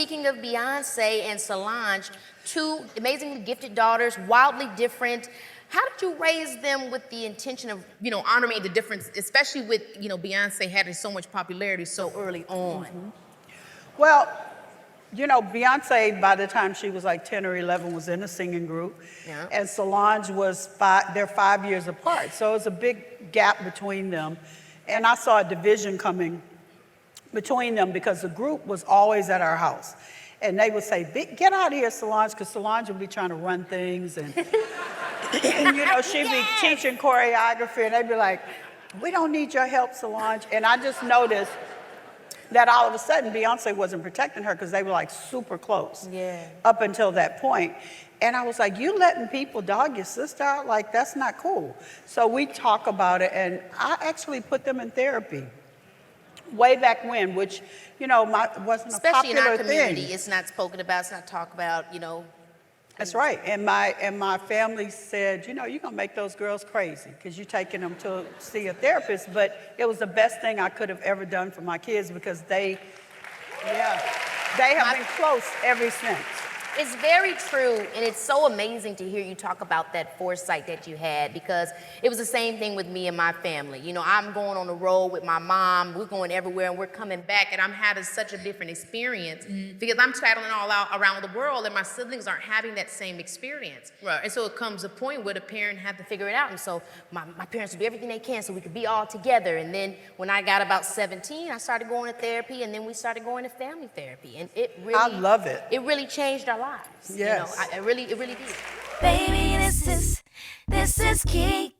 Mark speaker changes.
Speaker 1: speaking of Beyonce and Solange, two amazingly gifted daughters, wildly different. How did you raise them with the intention of, honoring the difference, especially with, Beyonce having so much popularity so early on?
Speaker 2: Mm-hmm. Well, Beyonce, by the time she was like 10 or 11, was in a singing group.
Speaker 1: Yeah.
Speaker 2: And Solange was they're 5 years apart. So it was a big gap between them. And I saw a division coming between them because the group was always at our house. And they would say, get out of here, Solange, because Solange would be trying to run things. And, she'd be teaching choreography. And they'd be like, we don't need your help, Solange. And I just noticed that all of a sudden Beyonce wasn't protecting her because they were like super close up until that point. And I was like, you letting people dog your sister out? Like, that's not cool. So we talk about it, and I actually put them in therapy way back when, which, wasn't
Speaker 1: Especially
Speaker 2: a popular
Speaker 1: in our community,
Speaker 2: thing.
Speaker 1: it's not spoken about, it's not talked about,
Speaker 2: That's right. And my family said, you're going to make those girls crazy because you're taking them to see a therapist. But it was the best thing I could have ever done for my kids because they have been close ever since.
Speaker 1: It's very true, and it's so amazing to hear you talk about that foresight that you had, because it was the same thing with me and my family. I'm going on the road with my mom, we're going everywhere, and we're coming back, and I'm having such a different experience because I'm traveling all out around the world, and my siblings aren't having that same experience. Right. And so it comes a point where the parent have to figure it out, and so my parents would do everything they can so we could be all together. And then when I got about 17, I started going to therapy, and then we started going to family therapy, and it really—
Speaker 2: I love it.
Speaker 1: It really changed our lives.
Speaker 2: Yes.
Speaker 1: It really did.
Speaker 3: Baby, this is Keke.